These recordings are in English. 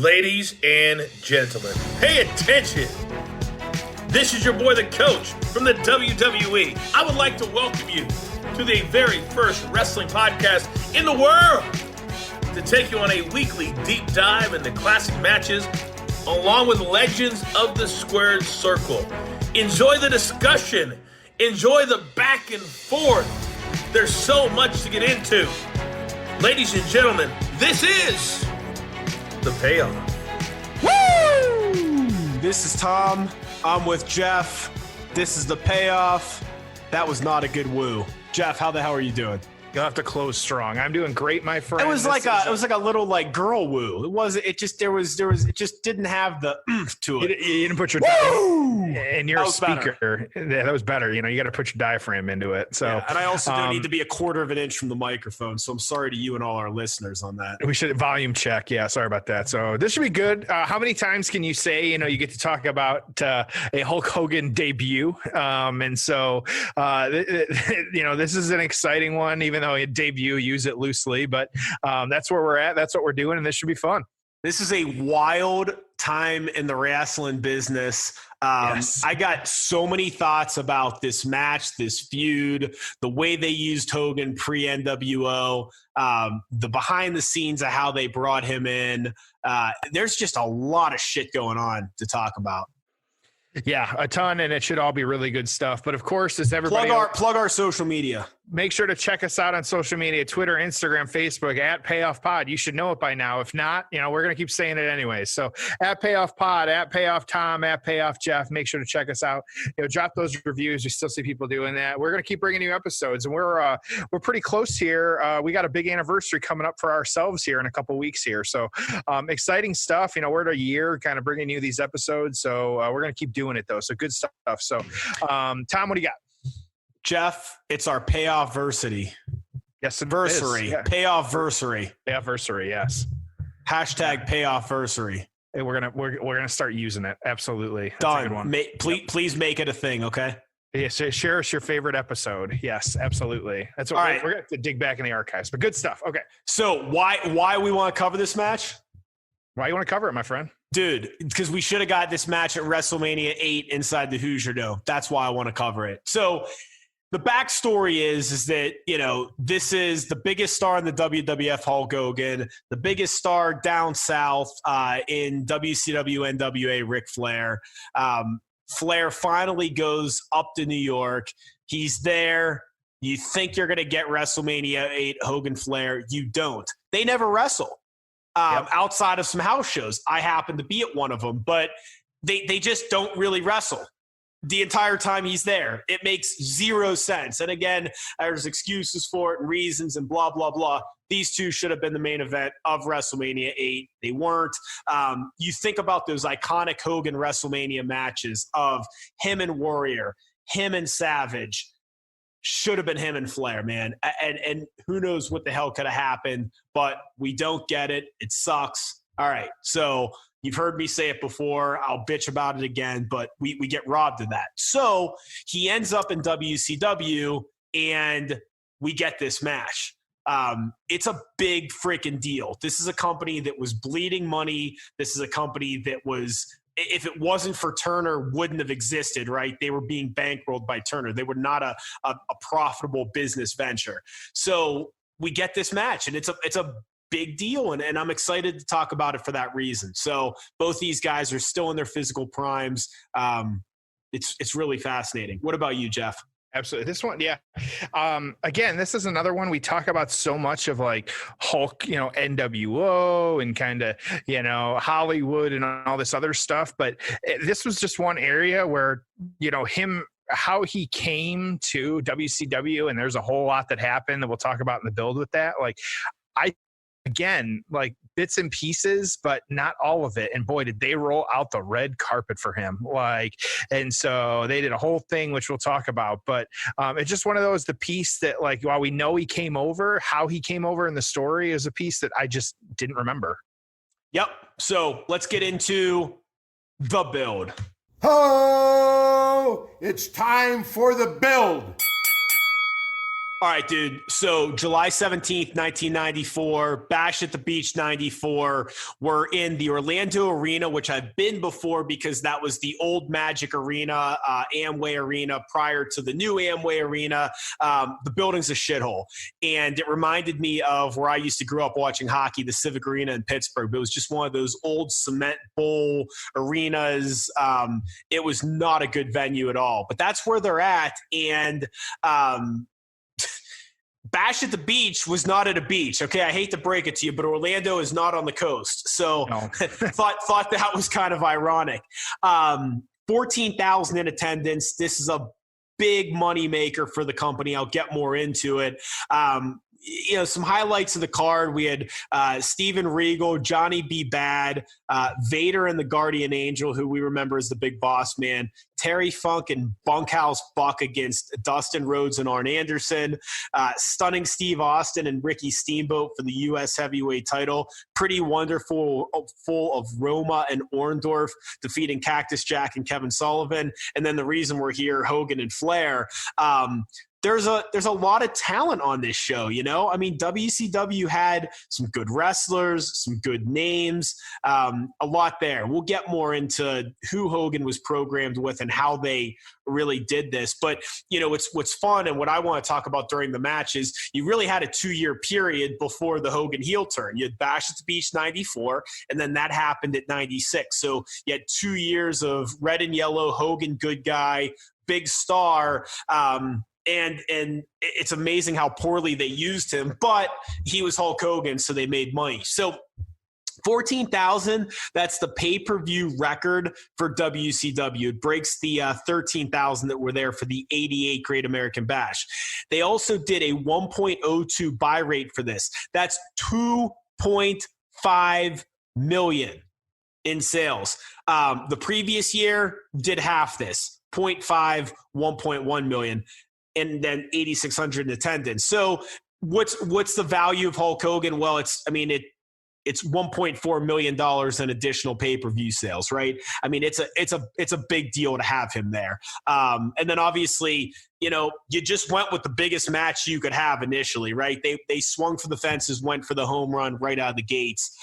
Ladies and gentlemen, pay attention. This is your boy, the coach from the WWE. I would like to welcome you to the very first wrestling podcast in the world to take you on a weekly deep dive into classic matches along with legends of the squared circle. Enjoy the discussion. Enjoy the back and forth. There's so much to get into. Ladies and gentlemen, this is the Payoff. Woo! This is Tom. I'm with Jeff. This is the Payoff. That was not a good woo. Jeff, how the hell are you doing? You'll have to close strong. I'm doing great, my friend. It was like a little like girl woo. It just didn't have the oomph to it. You didn't put your and you're a speaker. Yeah, that was better. You got to put your diaphragm into it. So, yeah, and I also don't need to be a quarter of an inch from the microphone. So I'm sorry to you and all our listeners on that. We should volume check. Yeah, sorry about that. So this should be good. How many times can you say you get to talk about a Hulk Hogan debut? And so this is an exciting one, even though it debut, use it loosely, but that's where we're at. That's what we're doing, and this should be fun. This is a wild time in the wrestling business. Yes. I got so many thoughts about this match, this feud, the way they used Hogan pre-NWO, the behind the scenes of how they brought him in. There's just a lot of shit going on to talk about. Yeah, a ton, and it should all be really good stuff. But of course, as everybody plug our social media. Make sure to check us out on social media: Twitter, Instagram, Facebook at Payoff Pod. You should know it by now. If not, we're gonna keep saying it anyway. So at Payoff Pod, at Payoff Tom, at Payoff Jeff. Make sure to check us out. Drop those reviews. We still see people doing that. We're gonna keep bringing you episodes, and we're pretty close here. We got a big anniversary coming up for ourselves here in a couple weeks here. So exciting stuff. We're at a year kind of bringing you these episodes. So we're gonna keep doing it though. So good stuff. So Tom, what do you got? Jeff, it's our payoff-versity. Yes, anniversary. Yeah. Payoff-versary. Payoff-versary, yes. Hashtag payoff-versary. Hey, we're gonna start using it. Absolutely. That's done. A good one. Please make it a thing, okay? Yes, share us your favorite episode. Yes, absolutely. That's what we're gonna have to dig back in the archives. But good stuff. Okay. So why we want to cover this match? Why you want to cover it, my friend? Dude, because we should have got this match at WrestleMania 8 inside the Hoosier Dome. That's why I want to cover it. So the backstory is that, this is the biggest star in the WWF, Hulk Hogan, the biggest star down south in WCW, NWA, Ric Flair. Flair finally goes up to New York. He's there. You think you're going to get WrestleMania 8, Hogan Flair. You don't. They never wrestle outside of some house shows. I happen to be at one of them, but they just don't really wrestle the entire time he's there. It makes zero sense. And again, there's excuses for it and reasons and blah, blah, blah. These two should have been the main event of WrestleMania 8. They weren't. You think about those iconic Hogan WrestleMania matches of him and Warrior, him and Savage. Should have been him and Flair, man. And who knows what the hell could have happened, but we don't get it. It sucks. All right, so you've heard me say it before. I'll bitch about it again, but we get robbed of that. So he ends up in WCW, and we get this match. It's a big freaking deal. This is a company that was bleeding money. This is a company that was, if it wasn't for Turner, wouldn't have existed, right? They were being bankrolled by Turner. They were not a profitable business venture. So we get this match, and it's a big deal, and I'm excited to talk about it for that reason. So both these guys are still in their physical primes. It's really fascinating. What about you, Jeff? Absolutely. This one, yeah. Again, this is another one we talk about so much of, like Hulk, NWO and kind of, Hollywood and all this other stuff. But this was just one area where, how he came to WCW, and there's a whole lot that happened that we'll talk about in the build with that. Again, like bits and pieces, but not all of it. And boy, did they roll out the red carpet for him. And so they did a whole thing, which we'll talk about, but it's just one of those, the piece that while we know he came over, how he came over in the story is a piece that I just didn't remember. Yep. So let's get into the build. Oh, it's time for the build. All right, dude. So July 17th, 1994, Bash at the Beach 94. We're in the Orlando Arena, which I've been before because that was the old Magic Arena, Amway Arena prior to the new Amway Arena. The building's a shithole. And it reminded me of where I used to grow up watching hockey, the Civic Arena in Pittsburgh. But it was just one of those old cement bowl arenas. It was not a good venue at all. But that's where they're at. And Bash at the Beach was not at a beach. Okay, I hate to break it to you, but Orlando is not on the coast. So no. thought that was kind of ironic. 14,000 in attendance. This is a big money maker for the company. I'll get more into it. Some highlights of the card. We had Steven Regal, Johnny B. Bad, Vader and the Guardian Angel, who we remember as the Big Boss Man, Terry Funk and Bunkhouse Buck against Dustin Rhodes and Arn Anderson, stunning Steve Austin and Ricky Steamboat for the U.S. heavyweight title, Pretty Wonderful, full of Roma and Orndorff defeating Cactus Jack and Kevin Sullivan, and then the reason we're here, Hogan and Flair. There's a lot of talent on this show, you know? I mean, WCW had some good wrestlers, some good names, a lot there. We'll get more into who Hogan was programmed with and how they really did this. But, what's fun and what I want to talk about during the match is you really had a 2-year period before the Hogan heel turn. You had Bash at the Beach 94, and then that happened at 96. So you had 2 years of red and yellow, Hogan good guy, big star, and it's amazing how poorly they used him, but he was Hulk Hogan, so they made money. So 14,000, that's the pay-per-view record for WCW. It breaks the 13,000 that were there for the 88 Great American Bash. They also did a 1.02 buy rate for this. That's 2.5 million in sales. The previous year did half this, 0.5, 1.1 million. And then 8,600 in attendance. So what's the value of Hulk Hogan? Well, it's $1.4 million in additional pay-per-view sales, right? I mean, it's a big deal to have him there. And then obviously, you just went with the biggest match you could have initially, right? They swung for the fences, went for the home run right out of the gates.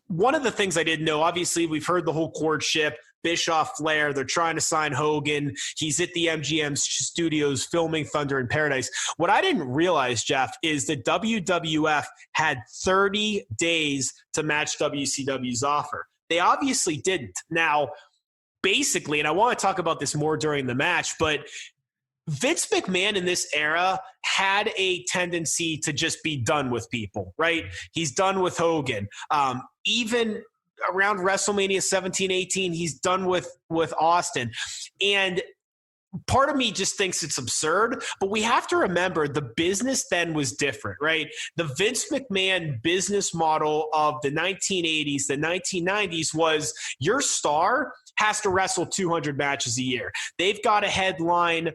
One of the things I didn't know, obviously, we've heard the whole courtship. Bischoff, Flair, they're trying to sign Hogan. He's at the MGM studios filming Thunder in Paradise. What I didn't realize, Jeff, is that WWF had 30 days to match WCW's offer. They obviously didn't. Now, basically, and I want to talk about this more during the match, but Vince McMahon in this era had a tendency to just be done with people, right? He's done with Hogan. Even around WrestleMania 17, 18, he's done with Austin. And part of me just thinks it's absurd, but we have to remember the business then was different, right? The Vince McMahon business model of the 1980s, the 1990s was your star has to wrestle 200 matches a year. They've got to headline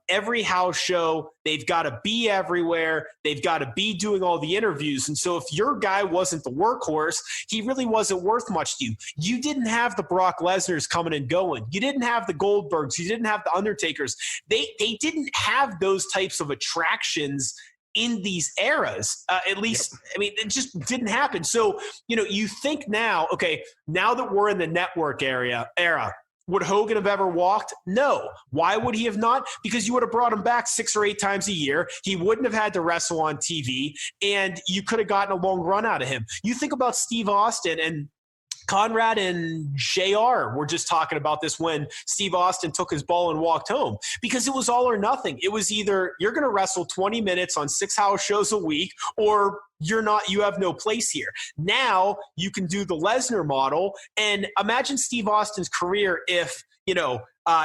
every house show. They've got to be everywhere. They've got to be doing all the interviews. And so if your guy wasn't the workhorse, he really wasn't worth much to you. You didn't have the Brock Lesnar's coming and going. You didn't have the Goldbergs. You didn't have the Undertakers. They didn't have those types of attractions in these eras, at least. I mean, it just didn't happen. So, you think now, okay, now that we're in the network era, would Hogan have ever walked? No. Why would he have not? Because you would have brought him back 6 or 8 times a year. He wouldn't have had to wrestle on TV, and you could have gotten a long run out of him. You think about Steve Austin, and Conrad and JR were just talking about this when Steve Austin took his ball and walked home, because it was all or nothing. It was either you're going to wrestle 20 minutes on 6 house shows a week, or you have no place here. Now you can do the Lesnar model, and imagine Steve Austin's career if,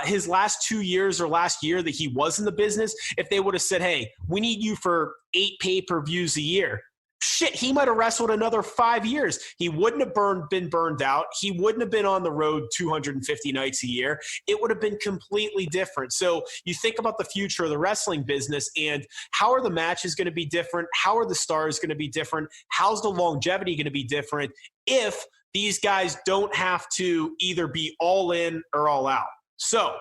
his last 2 years or last year that he was in the business, if they would have said, hey, we need you for 8 pay-per-views a year. Shit, he might have wrestled another 5 years. He wouldn't have been burned out. He wouldn't have been on the road 250 nights a year. It would have been completely different. So you think about the future of the wrestling business, and how are the matches going to be different? How are the stars going to be different? How's the longevity going to be different if these guys don't have to either be all in or all out? So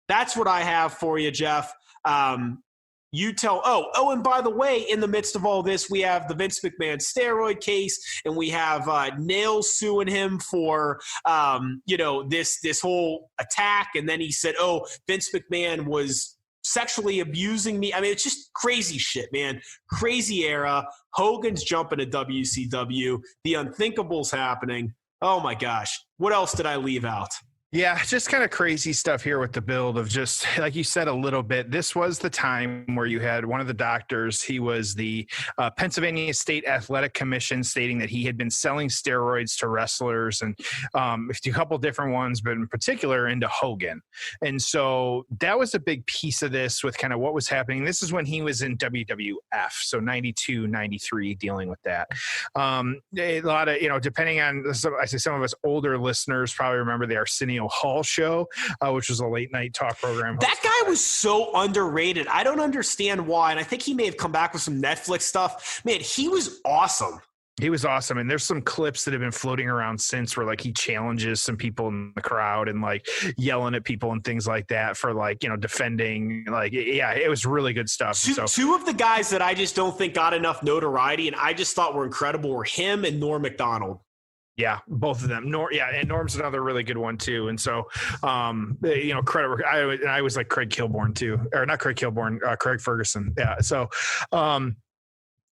that's what I have for you, Jeff. you tell, and by the way, in the midst of all this, we have the Vince McMahon steroid case, and we have Nails suing him for, this whole attack. And then he said, Vince McMahon was sexually abusing me. I mean, it's just crazy shit, man. Crazy era. Hogan's jumping to WCW. The unthinkable's happening. Oh my gosh. What else did I leave out? Yeah, just kind of crazy stuff here with the build of just, like you said a little bit, this was the time where you had one of the doctors, he was the Pennsylvania State Athletic Commission, stating that he had been selling steroids to wrestlers and a couple different ones, but in particular into Hogan. And so that was a big piece of this with kind of what was happening. This is when he was in WWF, so 92, 93, dealing with that. A lot of, depending on, I say some of us older listeners probably remember the Arsenio Hall show, which was a late night talk program. That guy was so underrated. I don't understand why. And I think he may have come back with some Netflix stuff. Man, he was awesome. He was awesome. And there's some clips that have been floating around since where like he challenges some people in the crowd and like yelling at people and things like that for like, defending, like, yeah, it was really good stuff. Two of the guys that I just don't think got enough notoriety and I just thought were incredible were him and Norm Macdonald. Yeah, both of them. And Norm's another really good one too. And so, credit. I was like Craig Kilborn too, or not Craig Kilborn, Craig Ferguson. Yeah. So,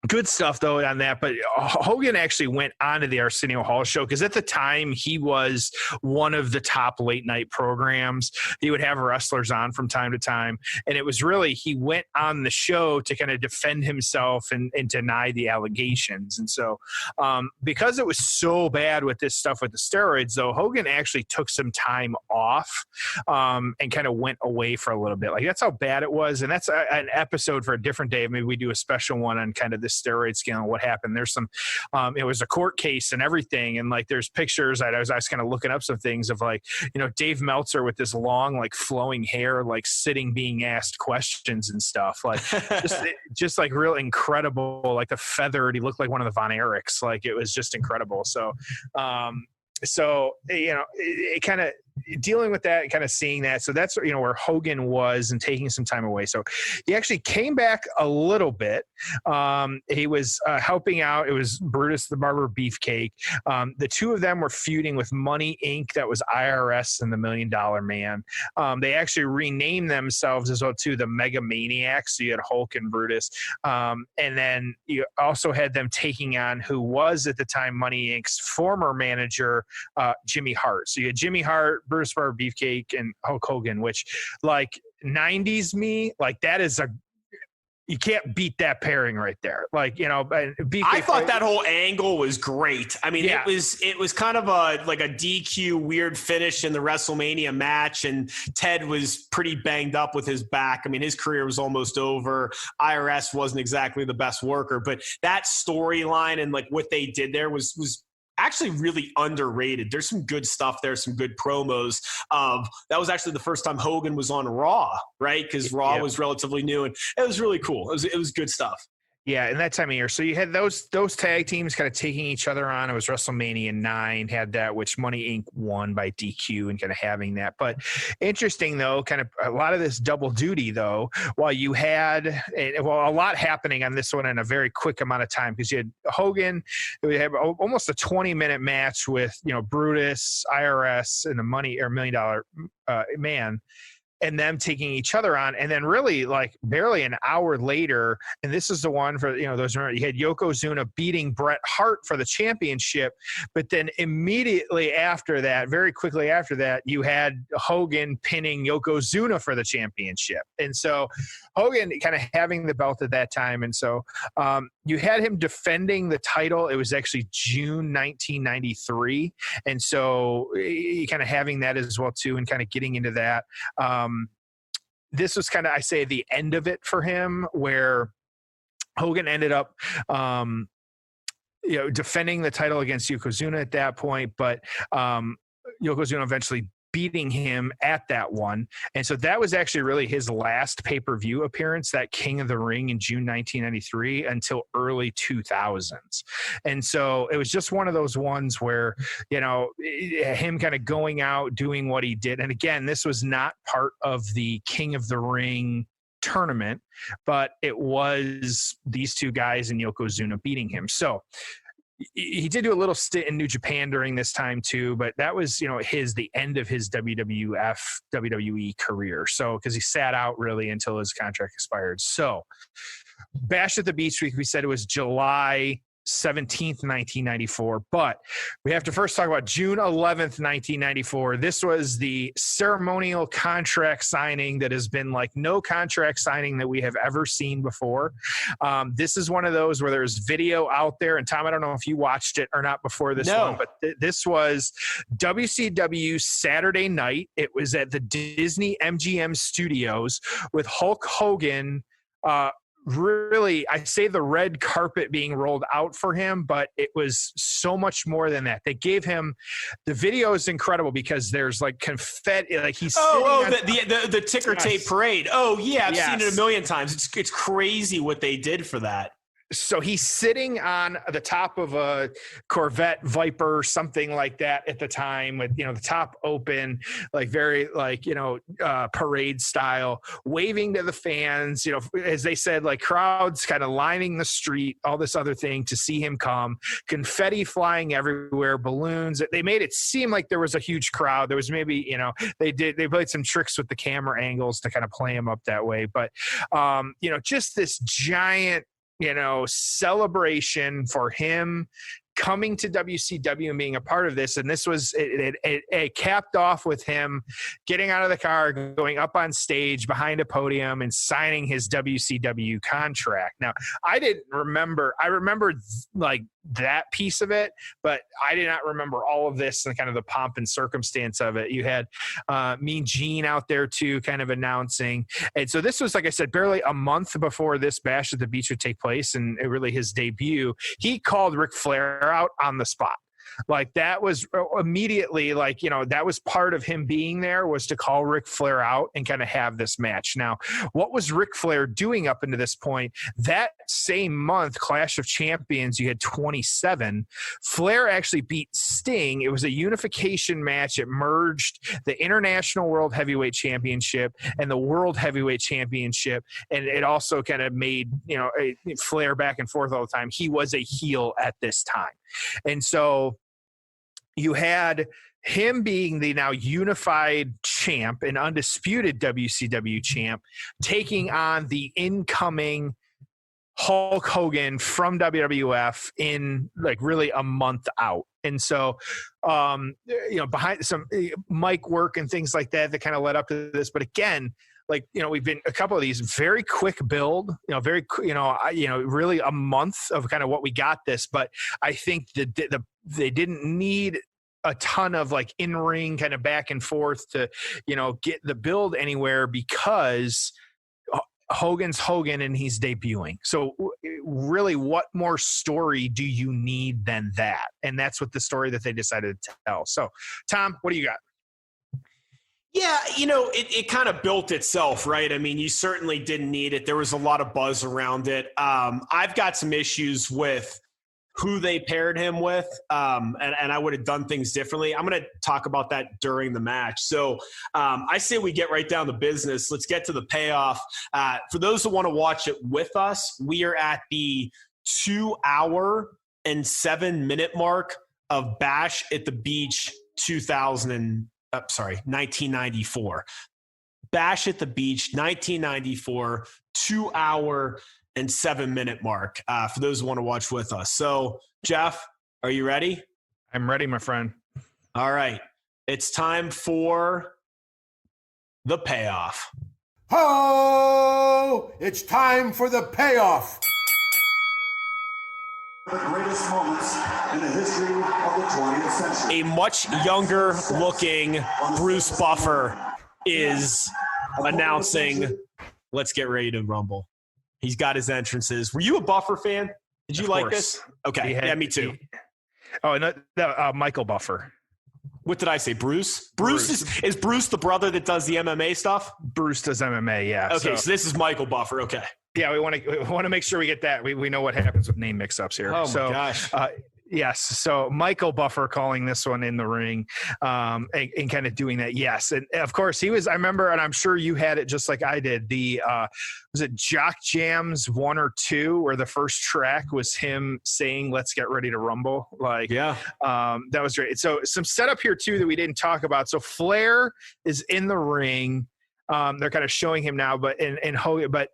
good stuff though on that, but Hogan actually went on to the Arsenio Hall show because at the time he was one of the top late night programs. He would have wrestlers on from time to time, and it was really, he went on the show to kind of defend himself and deny the allegations. And so because it was so bad with this stuff with the steroids though, Hogan actually took some time off and kind of went away for a little bit. Like that's how bad it was, and that's an episode for a different day. Maybe we do a special one on kind of this steroid scale and what happened. There's some it was a court case and everything, and like there's pictures. I was kind of looking up some things of like, Dave Meltzer with this long like flowing hair, like sitting being asked questions and stuff, like just like real incredible, like the feathered, he looked like one of the Von Erichs. Like it was just incredible. So it kind of dealing with that, kind of seeing that. So that's, where Hogan was and taking some time away. So he actually came back a little bit. He was helping out. It was Brutus the Barber Beefcake. The two of them were feuding with Money Inc. That was IRS and the $1 Million Man. They actually renamed themselves as well too, the Mega Maniacs. So you had Hulk and Brutus. And then you also had them taking on who was at the time Money Inc.'s former manager, Jimmy Hart. So you had Jimmy Hart, Brutus Barber Beefcake, and Hulk Hogan, which like 90s me, like that is you can't beat that pairing right there. Like, Beefcake, I thought that whole angle was great. I mean, yeah. it was kind of a DQ weird finish in the WrestleMania match, and Ted was pretty banged up with his back. I mean, his career was almost over. IRS wasn't exactly the best worker, but that storyline and like what they did there was actually really underrated. There's some good stuff there, some good promos. That was actually the first time Hogan was on Raw, right? Because Raw was relatively new, and it was really cool. It was good stuff. Yeah, in that time of year. So you had those tag teams kind of taking each other on. It was WrestleMania 9 had that, which Money Inc. won by DQ and kind of having that. But interesting, though, kind of a lot of this double duty, though, while you had a lot happening on this one in a very quick amount of time, because you had Hogan, we had almost a 20-minute match with, Brutus, IRS, and the $1 Million Man, and them taking each other on. And then really like barely an hour later, and this is the one for, those, you had Yokozuna beating Bret Hart for the championship, but then immediately after that, very quickly after that, you had Hogan pinning Yokozuna for the championship. And so Hogan kind of having the belt at that time. And so you had him defending the title. It was actually June 1993. And so he kind of having that as well too, and kind of getting into that. This was kind of, I say, the end of it for him, where Hogan ended up, defending the title against Yokozuna at that point, but Yokozuna eventually beating him at that one. And so that was actually really his last pay-per-view appearance, that King of the Ring in June 1993 until early 2000s. And so it was just one of those ones where, him kind of going out, doing what he did. And again, this was not part of the King of the Ring tournament, but it was these two guys and Yokozuna beating him. So he did do a little stint in New Japan during this time too, but that was, the end of his WWE career. So, cause he sat out really until his contract expired. So Bash at the Beach Week, we said it was July 17th, 1994, but we have to first talk about June 11th, 1994. This was the ceremonial contract signing that has been like no contract signing that we have ever seen before. This is one of those where there's video out there, and Tom, I don't know if you watched it or not before this one, but this was WCW Saturday night. It was at the Disney MGM Studios with Hulk Hogan, really, I say the red carpet being rolled out for him, but it was so much more than that. They gave him, the video is incredible because there's like confetti, like he's the ticker tape parade. Oh yeah, I've seen it a million times. It's crazy what they did for that. So he's sitting on the top of a Corvette Viper, something like that at the time, with, the top open, like very parade style, waving to the fans, as they said, like crowds kind of lining the street, all this other thing to see him come, confetti flying everywhere, balloons. They made it seem like there was a huge crowd. There was maybe, they played some tricks with the camera angles to kind of play him up that way. But, just this giant, celebration for him coming to WCW and being a part of this. And this was, it capped off with him getting out of the car, going up on stage behind a podium and signing his WCW contract. Now, I remembered like that piece of it, but I did not remember all of this and kind of the pomp and circumstance of it. You had Mean Gene out there too, kind of announcing. And so this was, like I said, barely a month before this Bash at the Beach would take place, and really his debut. He called Ric Flair out on the spot. Like that was immediately like, that was part of him being there, was to call Ric Flair out and kind of have this match. Now, what was Ric Flair doing up into this point? That same month, Clash of Champions, you had 27. Flair actually beat Sting. It was a unification match. It merged the International World Heavyweight Championship and the World Heavyweight Championship. And it also kind of made, Flair back and forth all the time. He was a heel at this time. And so you had him being the now unified champ and undisputed WCW champ, taking on the incoming Hulk Hogan from WWF in like really a month out. And so, behind some mic work and things like that kind of led up to this. But again, we've been a couple of these very quick build, really a month of kind of what we got this. But I think they didn't need a ton of like in-ring kind of back and forth to, get the build anywhere, because Hogan's Hogan and he's debuting. So really, what more story do you need than that? And that's what the story that they decided to tell. So Tom, what do you got? Yeah, it kind of built itself, right? I mean, you certainly didn't need it. There was a lot of buzz around it. I've got some issues with who they paired him with, and I would have done things differently. I'm going to talk about that during the match. So I say we get right down to business. Let's get to the payoff. For those who want to watch it with us, we are at the 2-hour and 7-minute mark of Bash at the Beach 1994. Bash at the Beach 1994, 2-hour and 7-minute mark, for those who want to watch with us. So, Jeff, are you ready? I'm ready, my friend. All right. It's time for the payoff. Oh, it's time for the payoff. The greatest moments in the history of the 20th century. A much younger looking Bruce Buffer is announcing, let's get ready to rumble. He's got his entrances. Were you a Buffer fan? Did you like this? Okay. Yeah, me too. Michael Buffer. What did I say? Bruce? Is Bruce the brother that does the MMA stuff? Bruce does MMA, yeah. Okay, so this is Michael Buffer. Okay. Yeah, we want to make sure we get that. We know what happens with name mix-ups here. Oh, my gosh. Yes. So Michael Buffer calling this one in the ring, and kind of doing that. Yes. And of course I remember, and I'm sure you had it just like I did, was it Jock Jams 1 or 2, where the first track was him saying, "Let's get ready to rumble." Like, yeah, that was great. So some setup here too that we didn't talk about. So Flair is in the ring. They're kind of showing him now, but Hogan, but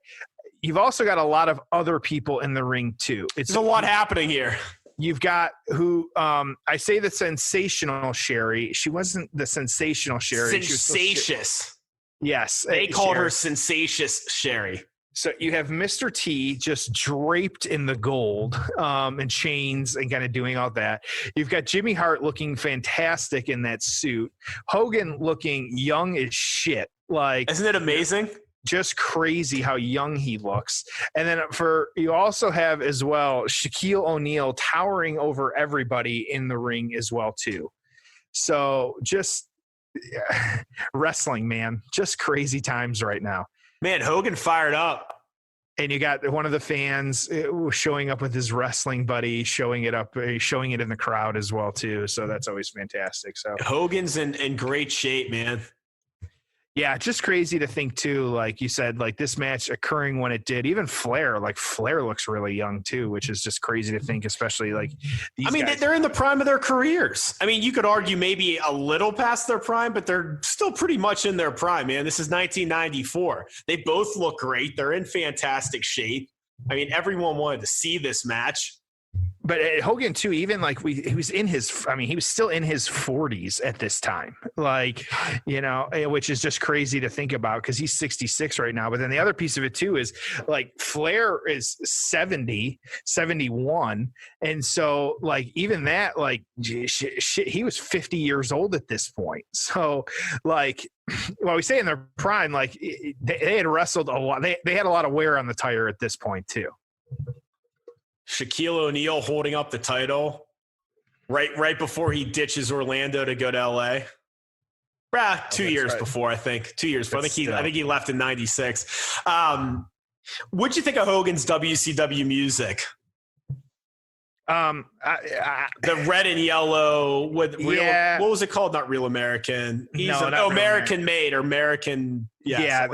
you've also got a lot of other people in the ring too. There's a lot happening here. You've got I say the sensational Sherry. She wasn't the sensational Sherry. Sensacious. Yes. They called her Sensacious Sherry. So you have Mr. T just draped in the gold and chains and kind of doing all that. You've got Jimmy Hart looking fantastic in that suit. Hogan looking young as shit. Like, isn't it amazing? Just crazy how young he looks. And then you also have as well Shaquille O'Neal towering over everybody in the ring as well too. So just wrestling, man, just crazy times right now. Man, Hogan fired up. And you got one of the fans showing up with his wrestling buddy, showing it in the crowd as well too. So that's always fantastic. So Hogan's in great shape, man. Yeah, just crazy to think too, like you said, like this match occurring when it did. Even Flair looks really young too, which is just crazy to think, especially like these guys. They're in the prime of their careers. I mean, you could argue maybe a little past their prime, but they're still pretty much in their prime, man. This is 1994. They both look great. They're in fantastic shape. I mean, everyone wanted to see this match. But Hogan too, even like he was still in his 40s at this time, like, you know, which is just crazy to think about because he's 66 right now. But then the other piece of it too is like Flair is 70, 71. And so like, even that, like shit, he was 50 years old at this point. So like, well, we say in their prime, like they had wrestled a lot. They had a lot of wear on the tire at this point too. Shaquille O'Neal holding up the title right before he ditches Orlando to go to LA. 2 years before, I think. 2 years before. I think he left in 96. What'd you think of Hogan's WCW music? The red and yellow with real, what was it called? Not Real American. American Made or American. Yeah,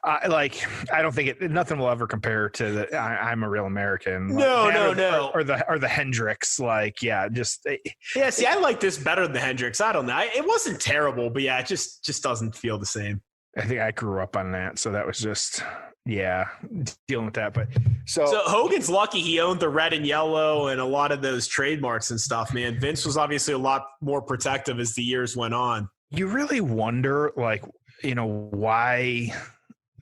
I don't think nothing will ever compare to the I'm a Real American. No. Or the Hendrix. Like, yeah, just yeah. See, I like this better than the Hendrix. I don't know. It wasn't terrible, but yeah, it just doesn't feel the same. I think I grew up on that, so that was just dealing with that. But so Hogan's lucky he owned the red and yellow and a lot of those trademarks and stuff. Man, Vince was obviously a lot more protective as the years went on. You really wonder, like, you know, why,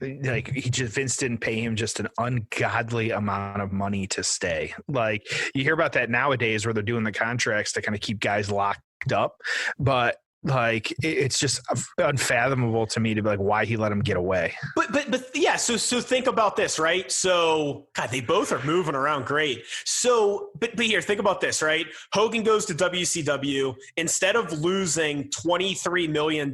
like, Vince didn't pay him just an ungodly amount of money to stay. Like, you hear about that nowadays where they're doing the contracts to kind of keep guys locked up, but like it's just unfathomable to me to be like why he let him get away. But yeah, so think about this, right? So God, they both are moving around great. So but here, think about this, right? Hogan goes to WCW. Instead of losing $23 million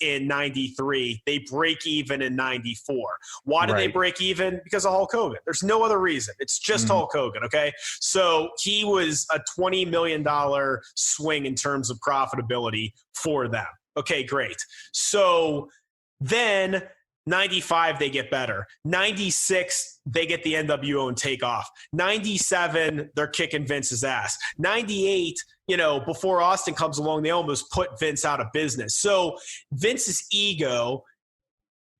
in 93, they break even in 94. Why did they break even? Because of Hulk Hogan. There's no other reason. It's just Hulk Hogan, okay? So he was a $20 million swing in terms of profitability for them. Okay, great. So then 95, they get better. 96, they get the NWO and take off. 97, they're kicking Vince's ass. 98, you know, before Austin comes along, they almost put Vince out of business. So Vince's ego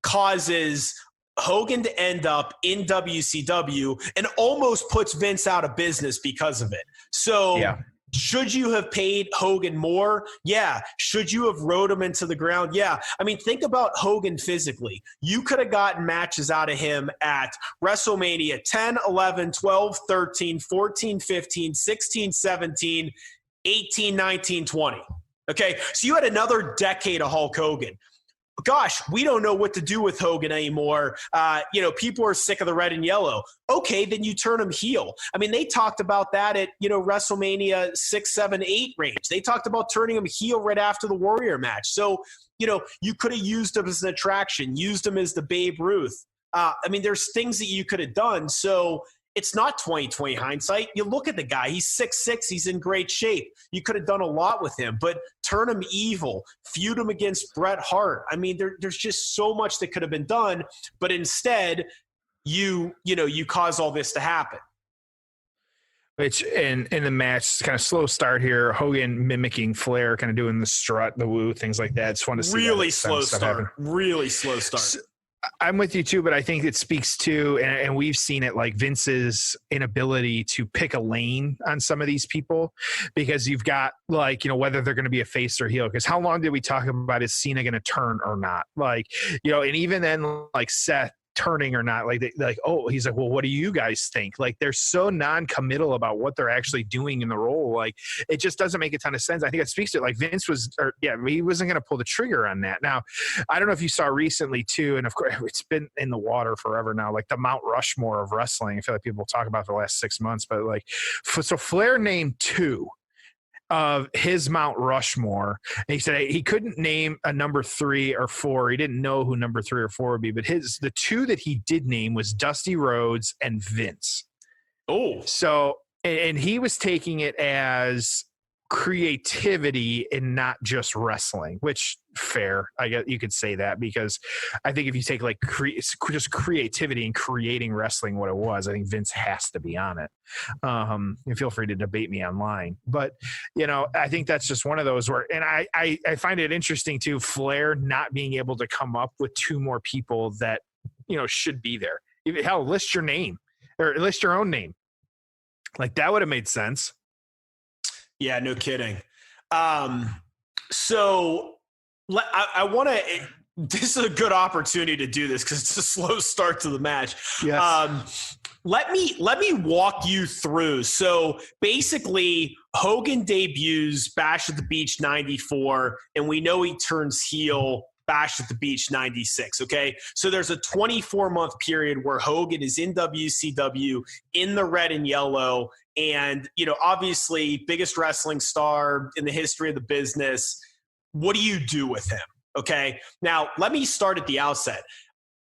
causes Hogan to end up in WCW and almost puts Vince out of business because of it. So should you have paid Hogan more? Yeah. Should you have rode him into the ground? Yeah. I mean, think about Hogan physically. You could have gotten matches out of him at WrestleMania 10, 11, 12, 13, 14, 15, 16, 17, 18, 19, 20. Okay. So you had another decade of Hulk Hogan. Gosh, we don't know what to do with Hogan anymore. You know, people are sick of the red and yellow. Okay, then you turn him heel. I mean, they talked about that at, you know, WrestleMania 6, 7, 8 range. They talked about turning him heel right after the Warrior match. So, you know, you could have used him as an attraction, used him as the Babe Ruth. I mean, there's things that you could have done. So it's not 20/20 hindsight. You look at the guy, he's 6'6", he's in great shape. You could have done a lot with him, but turn him evil, feud him against Bret Hart. I mean, there's just so much that could have been done, but instead you cause all this to happen. Which in the match, kind of slow start here. Hogan mimicking Flair, kind of doing the strut, the woo, things like that. Just want to see really slow start. Really slow start. So, I'm with you too, but I think it speaks to, and we've seen it, like Vince's inability to pick a lane on some of these people, because you've got like, whether they're going to be a face or heel. Because how long did we talk about, is Cena going to turn or not? Like, and even then, like Seth turning or not, he's like, well, what do you guys think? Like, they're so non-committal about what they're actually doing in the role. Like, it just doesn't make a ton of sense. I think it speaks to it. Like, Vince he wasn't going to pull the trigger on that. Now, I don't know if you saw recently too, and of course it's been in the water forever now, like the Mount Rushmore of wrestling. I feel like people talk about it the last 6 months, but like, so Flair named 2 of his Mount Rushmore. And he said he couldn't name a number 3 or 4. He didn't know who number 3 or 4 would be, but the 2 that he did name was Dusty Rhodes and Vince. Oh, so, and he was taking it as creativity and not just wrestling, which fair. I guess you could say that, because I think if you take like just creativity and creating wrestling what it was, I think Vince has to be on it. And feel free to debate me online, but I think that's just one of those where, and I find it interesting too, Flair not being able to come up with 2 more people that should be there. Hell, list your name or list your own name. Like, that would have made sense. Yeah, no kidding. So I want to – this is a good opportunity to do this because it's a slow start to the match. Yes. Let me walk you through. So basically, Hogan debuts Bash at the Beach 94, and we know he turns heel Bash at the Beach 96, okay? So there's a 24-month period where Hogan is in WCW in the red and yellow, and, obviously biggest wrestling star in the history of the business. What do you do with him, okay? Now, let me start at the outset.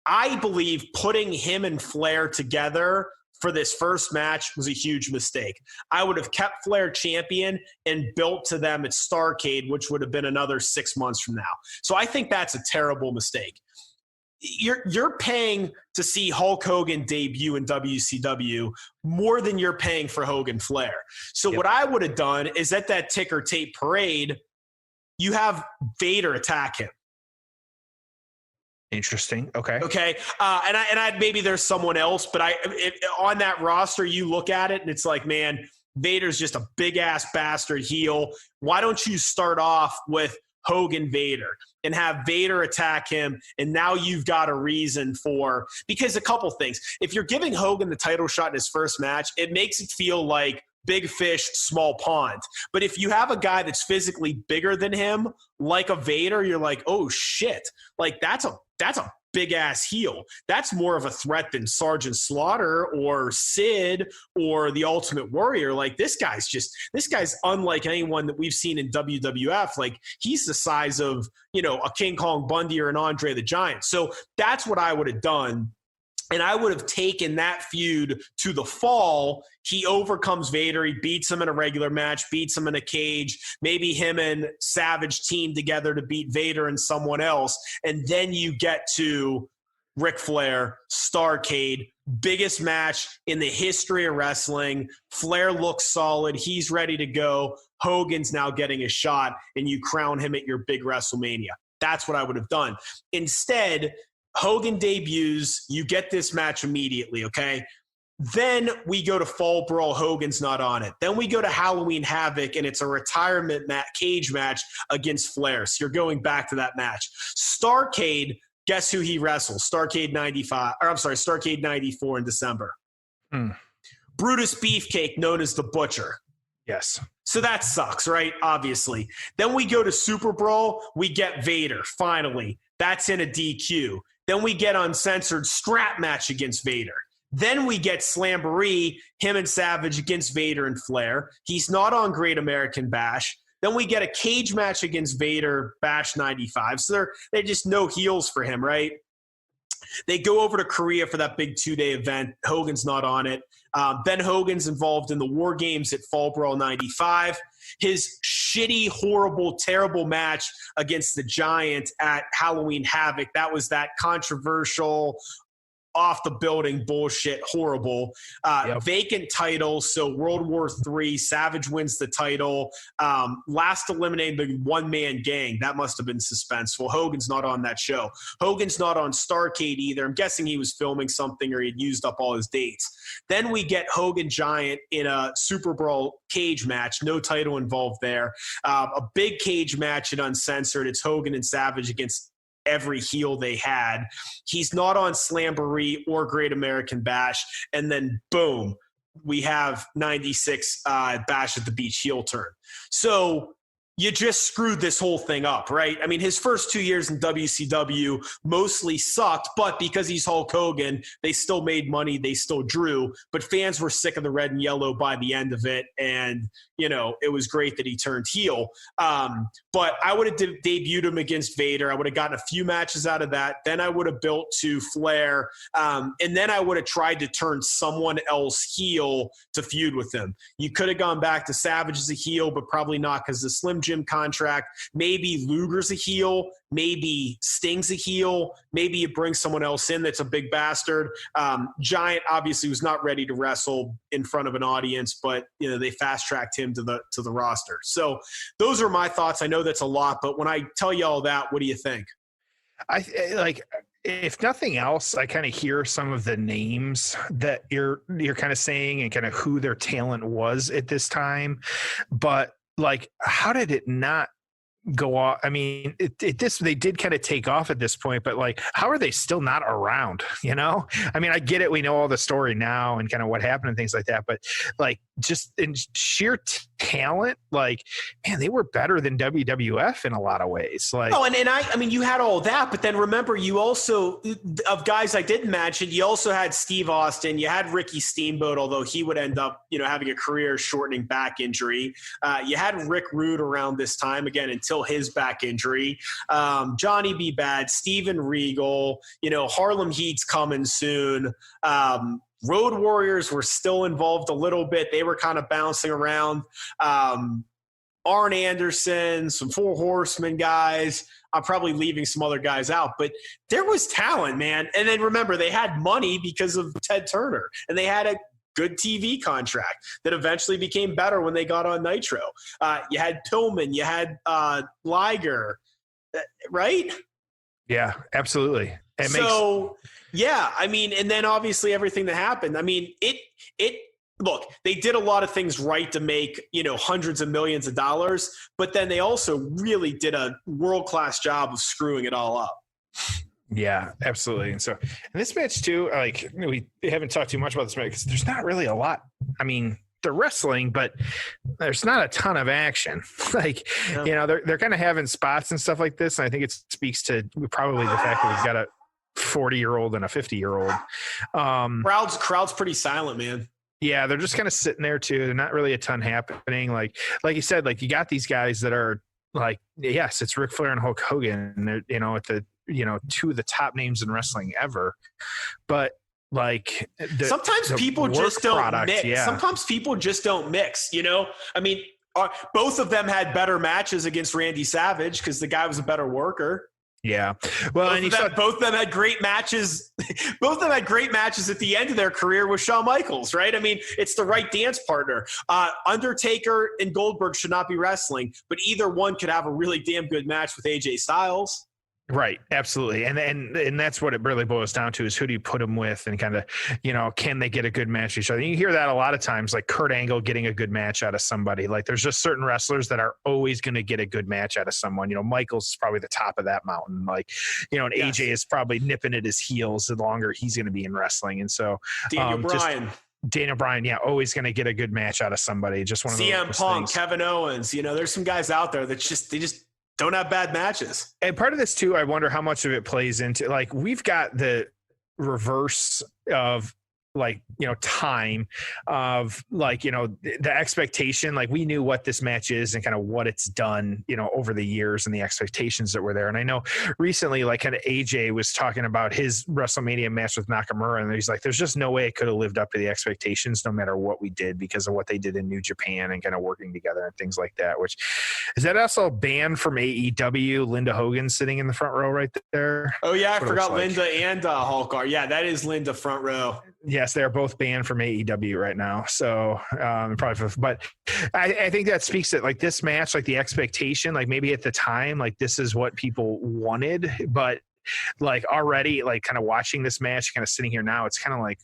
I believe putting him and Flair together for this first match was a huge mistake. I would have kept Flair champion and built to them at Starrcade, which would have been another 6 months from now. So I think that's a terrible mistake. You're paying to see Hulk Hogan debut in WCW more than you're paying for Hogan Flair. So What I would have done is at that ticker tape parade, you have Vader attack him. Interesting. Okay. Okay. And maybe there's someone else, but on that roster, you look at it and it's like, man, Vader's just a big ass bastard heel. Why don't you start off with Hogan Vader and have Vader attack him? And now you've got a reason because a couple things. If you're giving Hogan the title shot in his first match, it makes it feel like big fish, small pond. But if you have a guy that's physically bigger than him, like a Vader, you're like, oh shit, like that's a big ass heel. That's more of a threat than Sergeant Slaughter or Sid or the Ultimate Warrior. Like this guy's unlike anyone that we've seen in WWF. Like he's the size of, a King Kong Bundy or an Andre the Giant. So that's what I would have done. And I would have taken that feud to the fall. He overcomes Vader. He beats him in a regular match, beats him in a cage. Maybe him and Savage team together to beat Vader and someone else. And then you get to Ric Flair, Starrcade, biggest match in the history of wrestling. Flair looks solid. He's ready to go. Hogan's now getting a shot, and you crown him at your big WrestleMania. That's what I would have done. Instead, Hogan debuts, you get this match immediately, okay? Then we go to Fall Brawl, Hogan's not on it. Then we go to Halloween Havoc, and it's a retirement cage match against Flair. So you're going back to that match. Starrcade, guess who he wrestles? Starrcade 94 in December. Brutus Beefcake, known as the Butcher. Yes. So that sucks, right? Obviously. Then we go to Super Brawl, we get Vader, finally. That's in a DQ. Then we get uncensored strap match against Vader. Then we get Slamboree, him and Savage against Vader and Flair. He's not on Great American Bash. Then we get a cage match against Vader, Bash 95. So they're just no heels for him, right? They go over to Korea for that big 2-day event. Hogan's not on it. Then Hogan's involved in the War Games at Fall Brawl 95. His shitty, horrible, terrible match against the Giant at Halloween Havoc. That was that controversial, off the building bullshit, horrible. Vacant title, so World War III, Savage wins the title. Last eliminated the one-man gang. That must have been suspenseful. Hogan's not on that show. Hogan's not on Starrcade either. I'm guessing he was filming something or he'd used up all his dates. Then we get Hogan Giant in a Super Brawl cage match. No title involved there. A big cage match at Uncensored. It's Hogan and Savage against every heel they had. He's not on Slamboree or Great American Bash. And then boom, we have 96 Bash at the Beach heel turn. So you just screwed this whole thing up, right? I mean, his first 2 years in WCW mostly sucked, but because he's Hulk Hogan, they still made money, they still drew, but fans were sick of the red and yellow by the end of it, and, you know, it was great that he turned heel. But I would have debuted him against Vader. I would have gotten a few matches out of that. Then I would have built to Flair, and then I would have tried to turn someone else heel to feud with him. You could have gone back to Savage as a heel, but probably not because the Slim Jim contract. Maybe Luger's a heel. Maybe Sting's a heel. Maybe you bring someone else in that's a big bastard. Giant obviously was not ready to wrestle in front of an audience, but you know they fast-tracked him to the roster. So those are my thoughts. I know that's a lot, but when I tell you all that, what do you think? I like, if nothing else, I kind of hear some of the names that you're kind of saying and kind of who their talent was at this time, but like, how did it not go off? I mean, they did kind of take off at this point, but like, how are they still not around? You know, I mean, I get it. We know all the story now and kind of what happened and things like that, but like, just in sheer talent, like, man, they were better than WWF in a lot of ways. Like, oh, and I mean, you had all that, but then remember, you also, of guys I didn't mention, you also had Steve Austin, you had Ricky Steamboat, although he would end up, you know, having a career-shortening back injury. You had Rick Rude around this time, again, until his back injury. Johnny B. Bad, Steven Regal, you know, Harlem Heat's coming soon. Road Warriors were still involved a little bit. They were kind of bouncing around. Arn Anderson, some Four Horsemen guys. I'm probably leaving some other guys out, but there was talent, man. And then remember, they had money because of Ted Turner, and they had a good TV contract that eventually became better when they got on Nitro. You had Pillman, you had Liger, right? Yeah, absolutely. Yeah, I mean, and then obviously everything that happened. I mean, look, they did a lot of things right to make, you know, hundreds of millions of dollars, but then they also really did a world-class job of screwing it all up. Yeah, absolutely. And so, in this match too, like, we haven't talked too much about this match because there's not really a lot. I mean, they're wrestling, but there's not a ton of action. Like, you know, they're kind of having spots and stuff like this. And I think it speaks to probably the fact that we've got a 40-year-old and a 50-year-old. Crowd's pretty silent, man. Yeah, they're just kind of sitting there too. They're not really a ton happening. Like you said, like, you got these guys that are like, yes, it's Ric Flair and Hulk Hogan. And they're, you know, at the, you know, two of the top names in wrestling ever. But like, sometimes people just don't mix. Yeah. Sometimes people just don't mix, you know? I mean, both of them had better matches against Randy Savage because the guy was a better worker. Yeah. Well, both of them had great matches. Both of them had great matches at the end of their career with Shawn Michaels, right? I mean, it's the right dance partner. Undertaker and Goldberg should not be wrestling, but either one could have a really damn good match with AJ Styles. Right. Absolutely. And that's what it really boils down to, is who do you put them with, and kind of, you know, can they get a good match with each other? You hear that a lot of times, like Kurt Angle getting a good match out of somebody. Like, there's just certain wrestlers that are always going to get a good match out of someone. You know, Michaels is probably the top of that mountain. Like, you know, and yes. AJ is probably nipping at his heels the longer he's going to be in wrestling. And so Daniel Bryan, yeah, always going to get a good match out of somebody. Just one of those CM Punk, things. Kevin Owens, you know, there's some guys out there that they just don't have bad matches. And part of this too, I wonder how much of it plays into, like, we've got the reverse of like, time of like, the expectation, like we knew what this match is and kind of what it's done, over the years and the expectations that were there. And I know recently, like kind of AJ was talking about his WrestleMania match with Nakamura, and he's like, there's just no way it could have lived up to the expectations no matter what we did because of what they did in New Japan and kind of working together and things like that, which is that also banned from AEW, Linda Hogan sitting in the front row right there. Oh yeah. I forgot Linda and Hulk are. Yeah, that is Linda front row. Yes, they're both banned from AEW right now. So but I think that speaks to like this match, like the expectation, like maybe at the time, like this is what people wanted, but like already like kind of watching this match, kind of sitting here now, it's kind of like,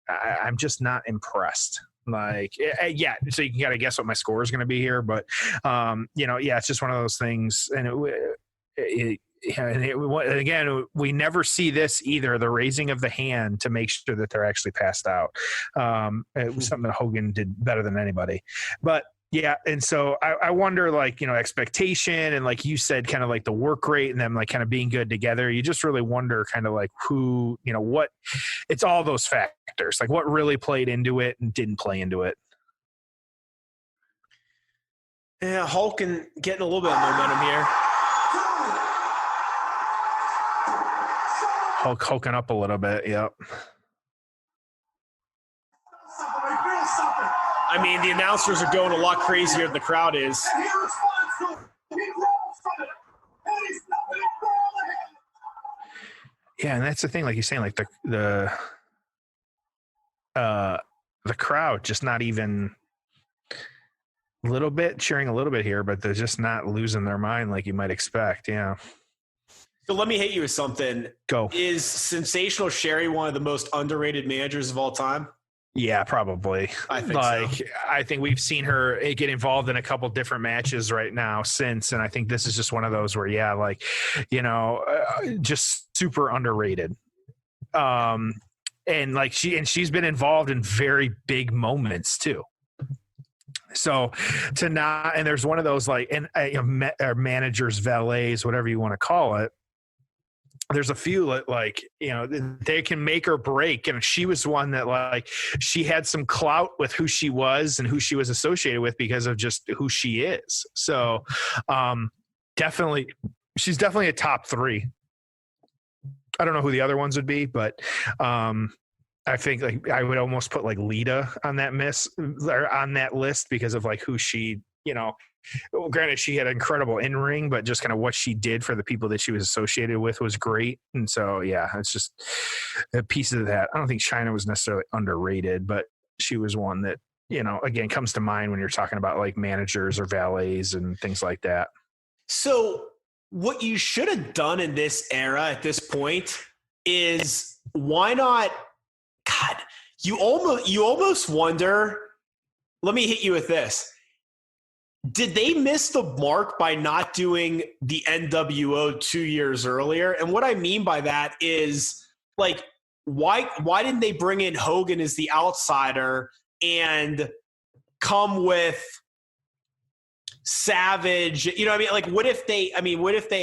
I'm just not impressed. Like, yeah. So you can kind of guess what my score is going to be here, but it's just one of those things. And again, we never see this either, the raising of the hand to make sure that they're actually passed out. It was something that Hogan did better than anybody. But yeah, and so I wonder, like, expectation and like you said, kind of like the work rate and them like kind of being good together. You just really wonder kind of like who, what, it's all those factors, like what really played into it and didn't play into it. Yeah, Hogan getting a little bit of momentum here. Hulking up a little bit, yep. I mean, the announcers are going a lot crazier than the crowd is. Yeah, and that's the thing, like you're saying, like the crowd just not even a little bit cheering a little bit here, but they're just not losing their mind like you might expect. Yeah. So let me hit you with something. Go. Is Sensational Sherry one of the most underrated managers of all time? Yeah, probably. I think so. I think we've seen her get involved in a couple different matches right now since, and I think this is just one of those where, yeah, like, just super underrated. And like she's been involved in very big moments too. So and there's one of those like, and managers, valets, whatever you want to call it. There's a few that like, they can make or break. And she was one that like, she had some clout with who she was and who she was associated with because of just who she is. So she's definitely a top 3. I don't know who the other ones would be, but I think like I would almost put like Lita on that list because of like who she, granted she had an incredible in-ring, but just kind of what she did for the people that she was associated with was great. And so, yeah, it's just a piece of that. I don't think Chyna was necessarily underrated, but she was one that, again, comes to mind when you're talking about like managers or valets and things like that. So what you should have done in this era at this point is why not, God, you almost wonder, let me hit you with this. Did they miss the mark by not doing the NWO 2 years earlier? And what I mean by that is, like, why didn't they bring in Hogan as the outsider and come with Savage? You know what I mean? Like, what if they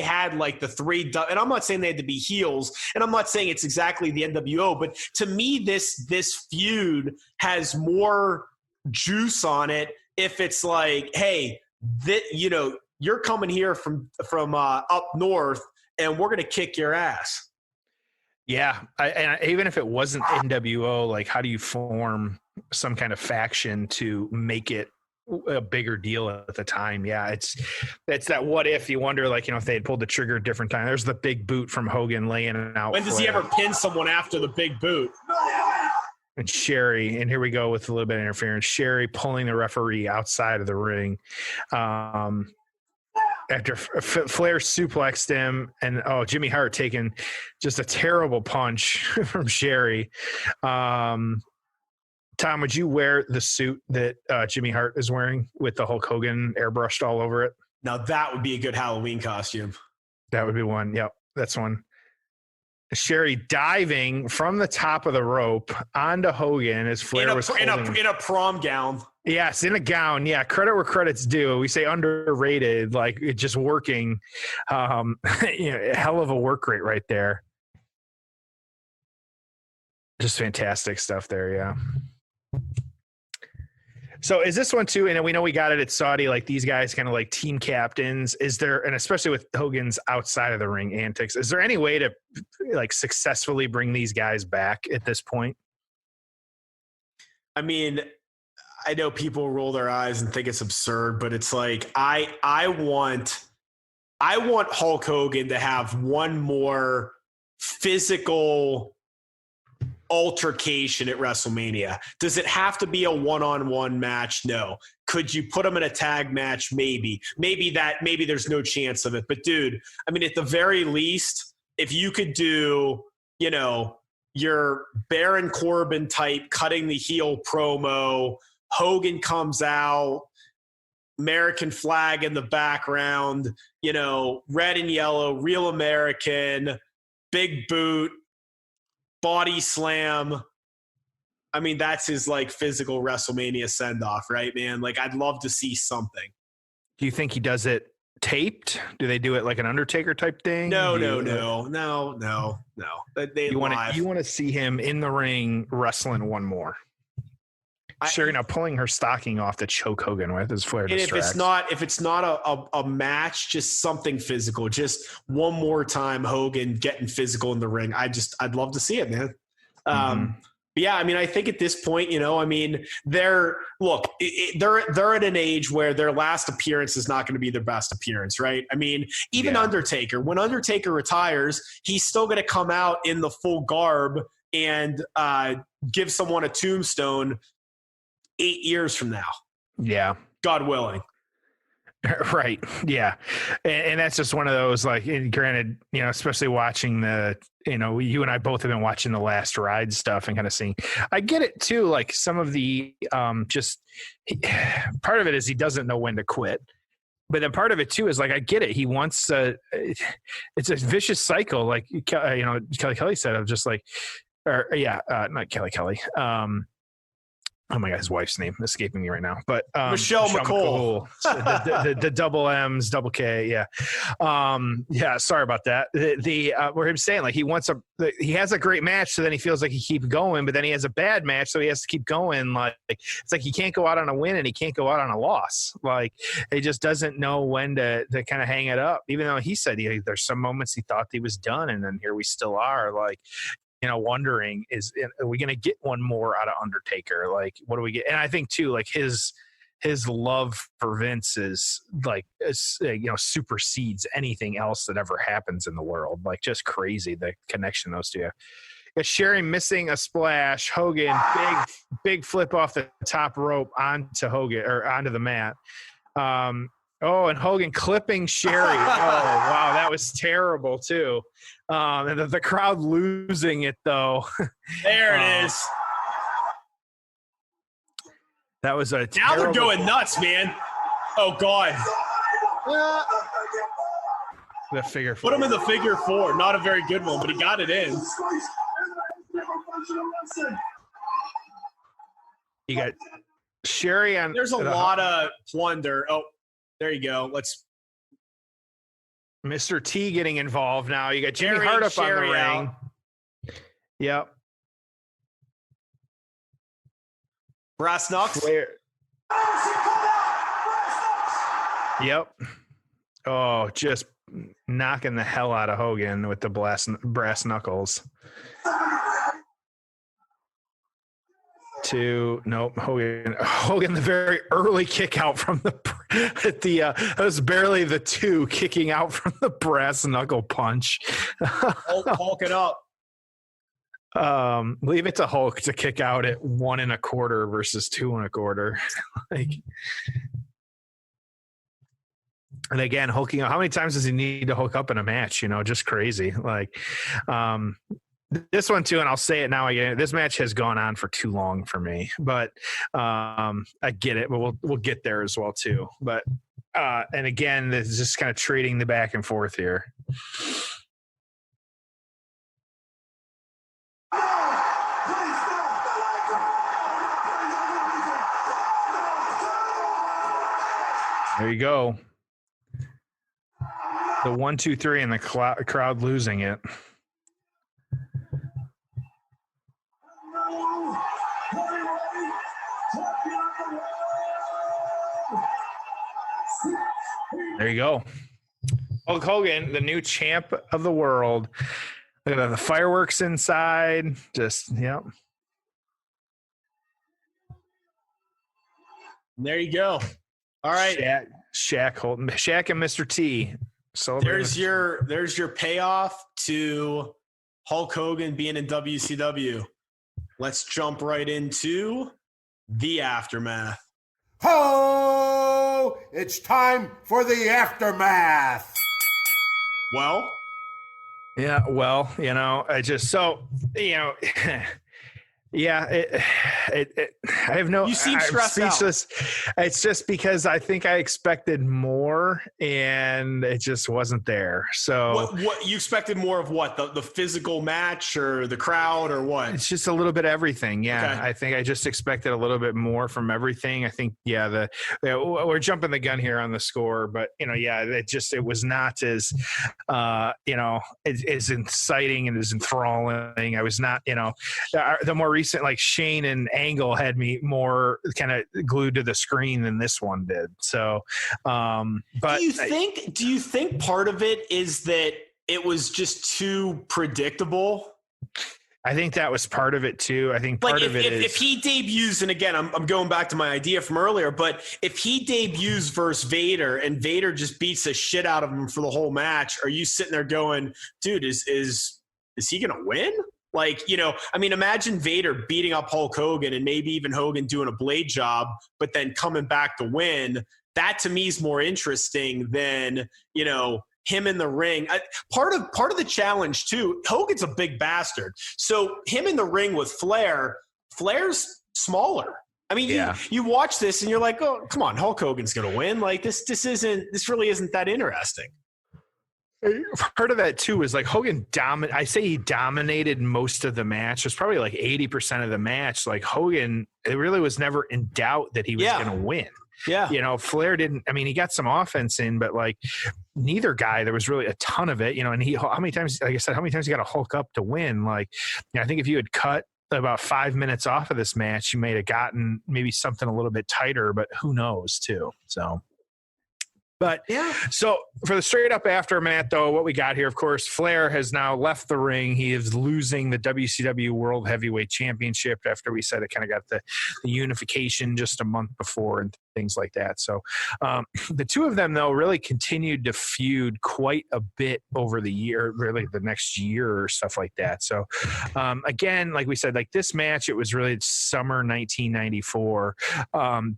had like the 3, and I'm not saying they had to be heels, and I'm not saying it's exactly the NWO, but to me, this feud has more juice on it if it's like, hey, you're coming here from up north, and we're going to kick your ass. Yeah, and even if it wasn't NWO, like how do you form some kind of faction to make it a bigger deal at the time? Yeah, it's that what if you wonder, like, if they had pulled the trigger at a different time. There's the big boot from Hogan laying it out. When does he ever pin someone after the big boot? And Sherry, and here we go with a little bit of interference. Sherry pulling the referee outside of the ring after Flair suplexed him, and Jimmy Hart taking just a terrible punch from Sherry. Tom, would you wear the suit that Jimmy Hart is wearing with the Hulk Hogan airbrushed all over it? Now that would be a good Halloween costume. That would be one. Yep, that's one. Sherry diving from the top of the rope onto Hogan as Flair was in a prom gown. Yes, in a gown. Yeah, credit where credit's due. We say underrated, like it just working. Hell of a work rate right there. Just fantastic stuff there. Yeah. So is this one too? And we know we got it at Saudi, like these guys kind of like team captains. Is there, and especially with Hogan's outside of the ring antics, is there any way to like successfully bring these guys back at this point? I mean, I know people roll their eyes and think it's absurd, but it's like, I want Hulk Hogan to have one more physical altercation at WrestleMania. Does it have to be a one-on-one match? No. Could you put them in a tag match? Maybe there's no chance of it. But dude, I mean, at the very least, if you could do, you know, your Baron Corbin type cutting the heel promo, Hogan comes out, American flag in the background, you know, red and yellow, real American, big boot, body slam. I mean, that's his like physical WrestleMania send off, right, man? Like, I'd love to see something. Do you think he does it taped? Do they do it like an Undertaker type thing? No. You want to see him in the ring wrestling one more. Sure, pulling her stocking off to choke Hogan with his Flair distracts. If it's not a match, just something physical, just one more time Hogan getting physical in the ring. I'd love to see it, man. But yeah, I mean, I think at this point, you know, I mean, they're at an age where their last appearance is not going to be their best appearance, right? I mean, even Undertaker, when Undertaker retires, he's still going to come out in the full garb and give someone a tombstone 8 years from now. Yeah. God willing. Right. Yeah. And that's just one of those, like, and granted, you know, especially watching you and I both have been watching the Last Ride stuff and kind of seeing, I get it too. Like some of the, part of it is he doesn't know when to quit. But then part of it too is like, I get it. He wants it's a vicious cycle. Like, Kelly said, of just like, not Kelly. Oh my God, his wife's name escaping me right now. But Michelle McCool. the double M's, double K. Yeah. Sorry about that. Where him saying like he has a great match, so then he feels like he keeps going, but then he has a bad match, so he has to keep going. Like it's like he can't go out on a win and he can't go out on a loss. Like he just doesn't know when to kind of hang it up. Even though he said there's some moments he thought he was done, and then here we still are. Like, you know, wondering, are we going to get one more out of Undertaker? Like, what do we get? And I think too, like his love for Vince is like, supersedes anything else that ever happens in the world. Like just crazy, the connection those two have. Sherry missing a splash. Hogan, big flip off the top rope onto Hogan or onto the mat. And Hogan clipping Sherry. Oh, wow. That was terrible, too. And the crowd losing it, though. There it is. That was a now they're going nuts, man. Oh, God. The figure four. Put him in the figure four. Not a very good one, but he got it in. You got Sherry on. There's a lot of plunder. Oh. There you go. Let's. Mr. T getting involved now. You got Jimmy Hart up on the ring. Out. Yep. Brass knucks. Flair. Yep. Oh, just knocking the hell out of Hogan with the brass knuckles. Hogan the very early kick out from that was barely the two kicking out from the brass knuckle punch. Hulk it up. Leave it to Hulk to kick out at 1 1/4 versus 2 1/4. Like, and again, hulking up. How many times does he need to hulk up in a match? You know, just crazy. Like, this one too, and I'll say it now again. This match has gone on for too long for me, but I get it. But we'll get there as well too. But and again, this is just kind of trading the back and forth here. There you go. The 1, 2, 3, and the crowd losing it. There you go. Hulk Hogan, the new champ of the world. Look at the fireworks inside. Just, yeah. There you go. All right. Shaq and Mr. T. So there's your payoff to Hulk Hogan being in WCW. Let's jump right into the aftermath. Ho! It's time for the aftermath. Well, yeah, well, I just, yeah, I have no. You seem stressed out. It's just because I think I expected more, and it just wasn't there. So, what you expected more of? What the physical match or the crowd or what? It's just a little bit of everything. Yeah, okay. I think I just expected a little bit more from everything. I think, we're jumping the gun here on the score, but it was not as, as inciting and as enthralling. I was not, the more recent, like Shane and Angle had me more kind of glued to the screen than this one did. So, but do you think part of it is that it was just too predictable? I think that was part of it too. I think part of it is if he debuts, and again, I'm going back to my idea from earlier, but if he debuts versus Vader and Vader just beats the shit out of him for the whole match, are you sitting there going, dude, is he going to win? Imagine Vader beating up Hulk Hogan and maybe even Hogan doing a blade job, but then coming back to win. That to me is more interesting than, him in the ring. Part of the challenge too, Hogan's a big bastard. So him in the ring with Flair's smaller. I mean, you watch this and you're like, oh, come on, Hulk Hogan's going to win. Like this really isn't that interesting. Part of that too is like Hogan he dominated most of the match. It was probably like 80% of the match. Like Hogan, it really was never in doubt that he was going to win. Yeah. Flair didn't, he got some offense in, but like neither guy, there was really a ton of it, and how many times you got to Hulk up to win? Like, I think if you had cut about 5 minutes off of this match, you may have gotten maybe something a little bit tighter, but who knows too. So. But so for the straight up aftermath, though, what we got here, of course, Flair has now left the ring. He is losing the WCW World Heavyweight Championship after we said it kind of got the unification just a month before and things like that. So the two of them, though, really continued to feud quite a bit over the year, really the next year or stuff like that. So again, like we said, like this match, it was really summer 1994.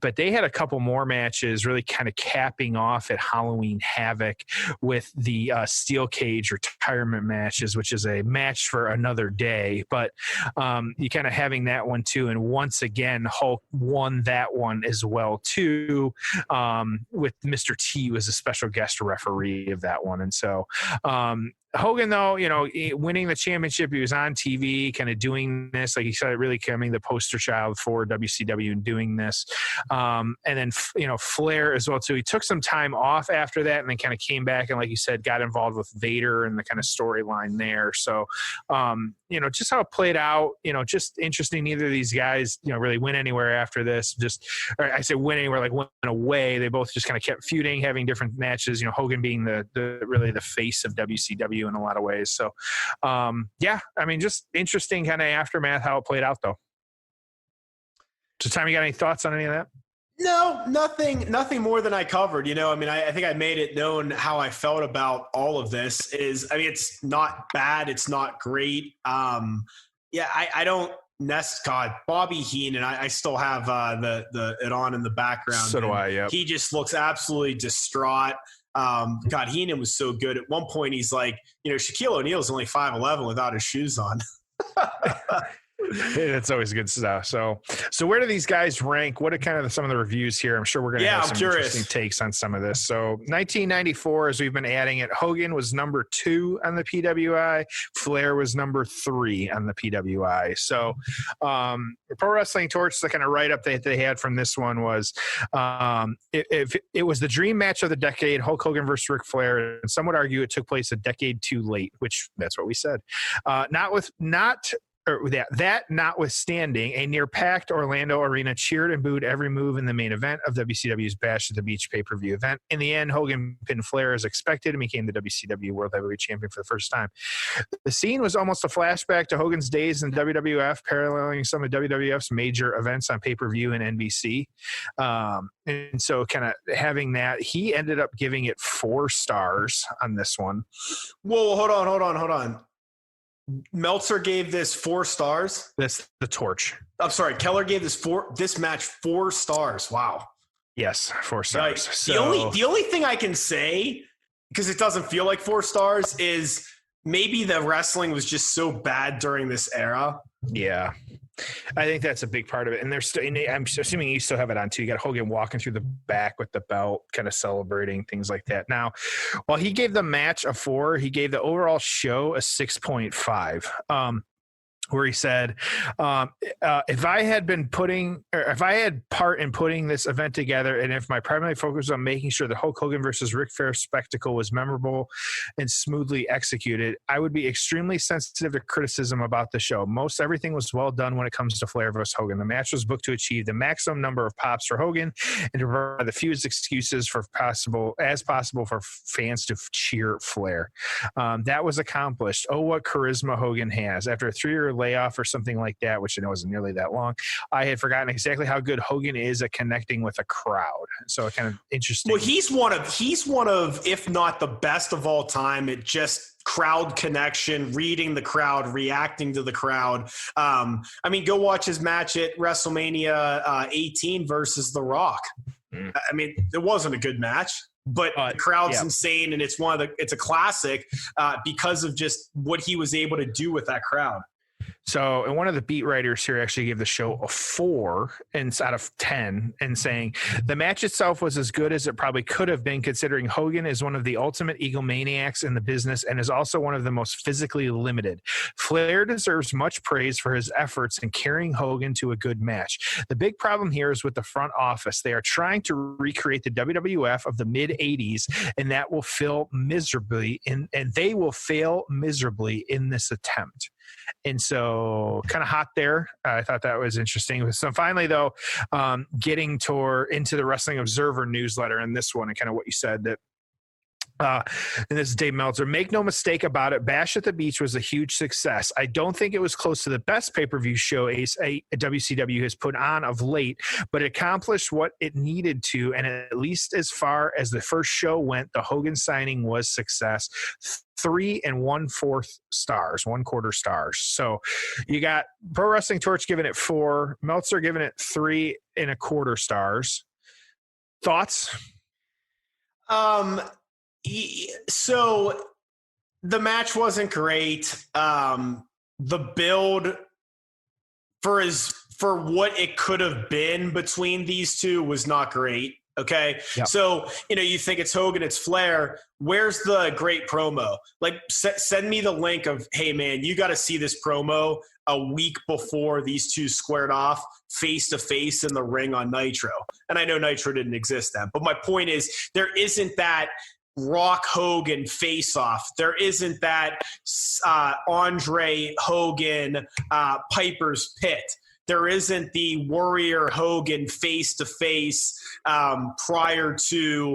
But they had a couple more matches really kind of capping off at Halloween Havoc with the steel cage retirement matches, which is a match for another day. But you kind of having that one too. And once again, Hulk won that one as well too, with Mr. T was a special guest referee of that one. And so Hogan, though, winning the championship, he was on TV kind of doing this, like he said, really becoming the poster child for WCW and doing this. And then, Flair as well, too. He took some time off after that and then kind of came back and, like you said, got involved with Vader and the kind of storyline there. So, just how it played out, just interesting. Neither of these guys, really went anywhere after this. I say went anywhere, like went away. They both just kind of kept feuding, having different matches, Hogan being really the face of WCW in a lot of ways. So, just interesting kind of aftermath, how it played out, though. So, Tom, you got any thoughts on any of that? No, nothing more than I covered. I think I made it known how I felt about all of this. It's not bad. It's not great. I don't. God, Bobby Heenan. I still have it on in the background. So do I. Yeah. He just looks absolutely distraught. God, Heenan was so good. At one point, he's like, Shaquille O'Neal's only 5'11" without his shoes on. It's always good stuff. So where do these guys rank? What are kind of some of the reviews here? I'm sure we're going to have some interesting takes on some of this. So 1994, as we've been adding it, Hogan was number 2 on the PWI. Flair was number 3 on the PWI. So Pro Wrestling Torch, the kind of write-up that they had from this one was if it was the dream match of the decade, Hulk Hogan versus Ric Flair, and some would argue it took place a decade too late, which that's what we said. that notwithstanding, a near-packed Orlando arena cheered and booed every move in the main event of WCW's Bash at the Beach pay-per-view event. In the end, Hogan pinned Flair as expected and became the WCW World Heavyweight Champion for the first time. The scene was almost a flashback to Hogan's days in WWF, paralleling some of WWF's major events on pay-per-view and NBC. And so kind of having that, he ended up giving it 4 stars on this one. Whoa, hold on. Meltzer gave this 4 stars. That's the torch. I'm sorry. Keller gave this match 4 stars. Wow. Yes, 4 stars. Like, so, the only thing I can say, because it doesn't feel like 4 stars, is maybe the wrestling was just so bad during this era. Yeah. I think that's a big part of it. And there's still, I'm assuming you still have it on too. You got Hogan walking through the back with the belt, kind of celebrating things like that. Now, while he gave the match a 4, he gave the overall show a 6.5. Where he said, if I had part in putting this event together, and if my primary focus was on making sure the Hulk Hogan versus Ric Flair spectacle was memorable and smoothly executed, I would be extremely sensitive to criticism about the show. Most everything was well done when it comes to Flair versus Hogan. The match was booked to achieve the maximum number of pops for Hogan and to provide the fewest excuses possible for fans to cheer Flair. That was accomplished. Oh, what charisma Hogan has. After a 3-year layoff or something like that, which I know wasn't nearly that long, I had forgotten exactly how good Hogan is at connecting with a crowd. So kind of interesting. Well, he's one of, if not the best of all time at just crowd connection, reading the crowd, reacting to the crowd. I mean, go watch his match at WrestleMania 18 versus The Rock. I mean, it wasn't a good match, but the crowd's insane, and it's a classic because of just what he was able to do with that crowd. So, and one of the beat writers here actually gave the show a 4 out of 10, and saying the match itself was as good as it probably could have been, considering Hogan is one of the ultimate egomaniacs in the business and is also one of the most physically limited. Flair deserves much praise for his efforts in carrying Hogan to a good match. The big problem here is with the front office. They are trying to recreate the WWF of the mid 80s, and that will fail miserably in this attempt. And so kind of hot there. I thought that was interesting. So finally, though, getting into the Wrestling Observer newsletter and this one and kind of what you said that, and this is Dave Meltzer. Make no mistake about it, Bash at the Beach was a huge success. I don't think it was close to the best pay-per-view show WCW has put on of late, but it accomplished what it needed to, and at least as far as the first show went, the Hogan signing was success. 3 1/4 stars, 1/4 stars. So you got Pro Wrestling Torch giving it 4, Meltzer giving it 3 1/4 stars. Thoughts? So the match wasn't great. The build for what it could have been between these two was not great. Okay. Yep. So, you think it's Hogan, it's Flair. Where's the great promo? Like, send me the link of, hey man, you got to see this promo a week before these two squared off face to face in the ring on Nitro. And I know Nitro didn't exist then, but my point is there isn't that Rock Hogan face off. There isn't that Andre Hogan Piper's Pit. There isn't the Warrior Hogan face-to-face prior to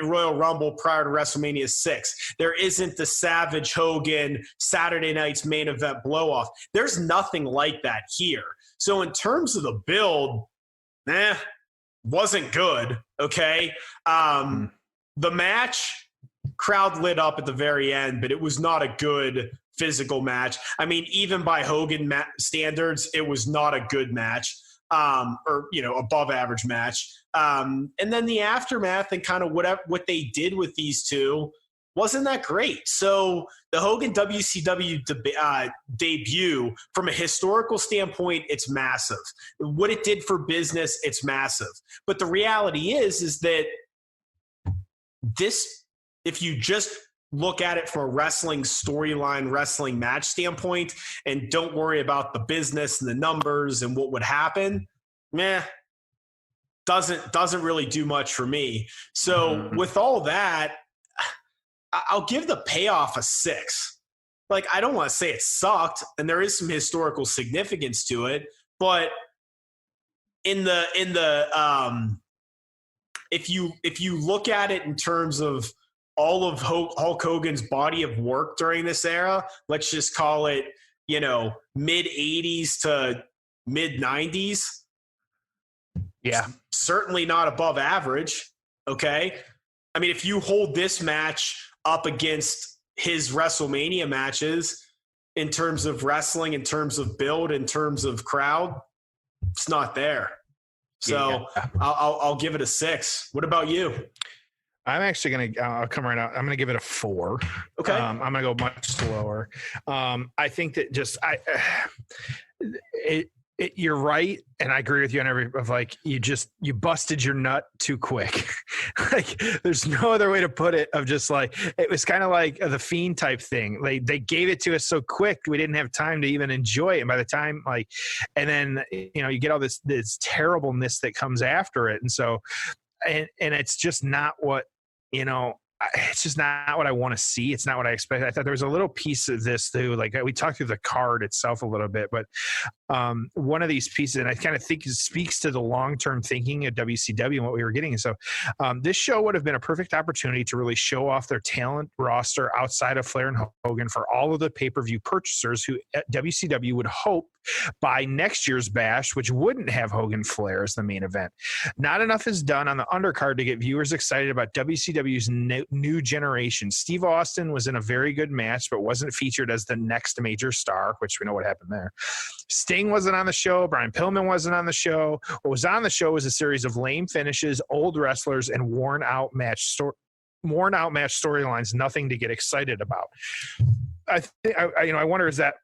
Royal Rumble, prior to WrestleMania 6. There isn't the Savage Hogan Saturday night's main event blow-off. There's nothing like that here. So in terms of the build, wasn't good, okay? The match, crowd lit up at the very end, but it was not a good physical match. I mean, even by Hogan standards, it was not a good match, or above average match. And then the aftermath and kind of what they did with these two wasn't that great. So the Hogan WCW debut, from a historical standpoint, it's massive. What it did for business, it's massive. But the reality is that this, if you just look at it from a wrestling storyline, wrestling match standpoint, and don't worry about the business and the numbers and what would happen, doesn't really do much for me. So with all that, I'll give the payoff a 6. like, I don't want to say it sucked, and there is some historical significance to it, but if you look at it in terms of all of Hulk Hogan's body of work during this era, let's just call it, mid 80s to mid 90s. Yeah. Certainly not above average. Okay. I mean, if you hold this match up against his WrestleMania matches in terms of wrestling, in terms of build, in terms of crowd, it's not there. So yeah. I'll give it a 6. What about you? I'm actually going to, I'll come right out. I'm going to give it a 4. Okay. I'm going to go much slower. I think that you're right. And I agree with you on you busted your nut too quick. Like, there's no other way to put it, of just like, it was kind of like the Fiend type thing. They gave it to us so quick, we didn't have time to even enjoy it. And by the time, and then, you get all this terribleness that comes after it. And so, and it's just not what, it's just not what I want to see. It's not what I expect. I thought there was a little piece of this too. Like, we talked through the card itself a little bit, but one of these pieces, and I kind of think it speaks to the long-term thinking of WCW and what we were getting. And so this show would have been a perfect opportunity to really show off their talent roster outside of Flair and Hogan for all of the pay-per-view purchasers who WCW would hope by next year's Bash, which wouldn't have Hogan Flair as the main event. Not enough is done on the undercard to get viewers excited about WCW's new generation. Steve Austin was in a very good match, but wasn't featured as the next major star, which we know what happened there. Sting wasn't on the show. Brian Pillman wasn't on the show. What was on the show was a series of lame finishes, old wrestlers, and worn out match storylines. Nothing to get excited about. I wonder, is that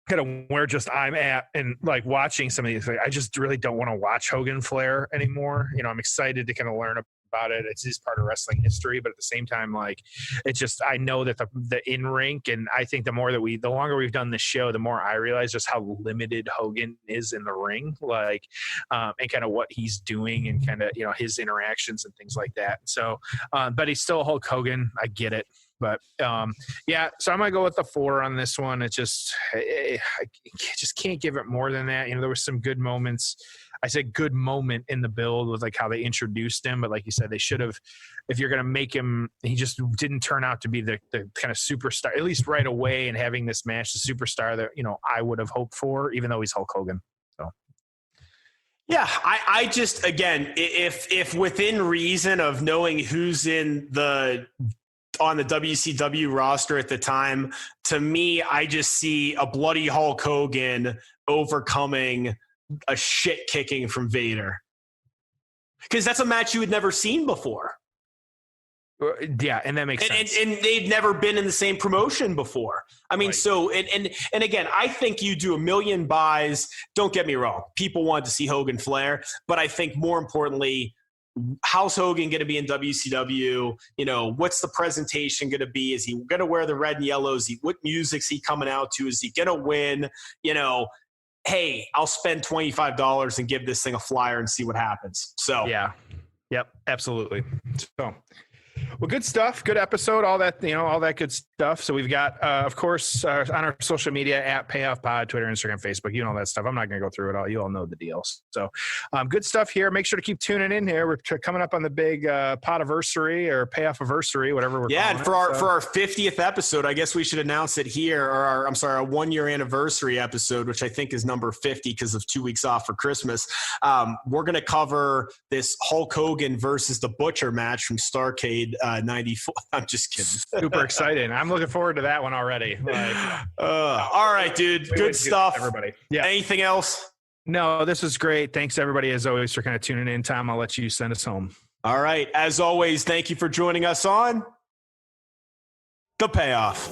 kind of where just I'm at, and like watching some of these, I just really don't want to watch Hogan Flair anymore. I'm excited to kind of learn about it. It's just part of wrestling history, but at the same time, like, it's just, I know that the in rink, and I think the longer we've done this show, the more I realize just how limited Hogan is in the ring, like, and kind of what he's doing, and kind of, his interactions and things like that. So, but he's still Hulk Hogan. I get it. But yeah, so I'm gonna go with the 4 on this one. It's just, I just can't give it more than that. There were some good moments. I said good moment in the build with like how they introduced him, but like you said, they should have. If you're gonna make him, he just didn't turn out to be the kind of superstar, at least right away. And having this match, the superstar that I would have hoped for, even though he's Hulk Hogan. So. Yeah, I just, again, if within reason of knowing who's on the WCW roster at the time, to me, I just see a bloody Hulk Hogan overcoming a shit kicking from Vader. Because that's a match you had never seen before. Yeah, and that makes sense. And they've never been in the same promotion before. I mean, right. So, and again, I think you do 1 million buys. Don't get me wrong. People want to see Hogan Flair, but I think more importantly, how's Hogan going to be in WCW? What's the presentation going to be? Is he going to wear the red and yellow? What music's he coming out to? Is he going to win? Hey, I'll spend $25 and give this thing a flyer and see what happens. So yeah, yep, absolutely. So. Well, good stuff. Good episode. All that, all that good stuff. So we've got, of course, on our social media at Payoff Pod, Twitter, Instagram, Facebook, all that stuff. I'm not going to go through it all. You all know the deals. So good stuff here. Make sure to keep tuning in here. We're coming up on the big Podiversary or Payoff-aversary, whatever we're calling and for our 50th episode, I guess we should announce it here, or our 1-year anniversary episode, which I think is number 50 because of 2 weeks off for Christmas. We're going to cover this Hulk Hogan versus the Butcher match from Starrcade 94. I'm just kidding. Super exciting. I'm looking forward to that one already. All right, dude. Good stuff. Everybody. Yeah. Anything else? No, this was great. Thanks everybody as always for kind of tuning in. Tom, I'll let you send us home. All right. As always, thank you for joining us on The Payoff.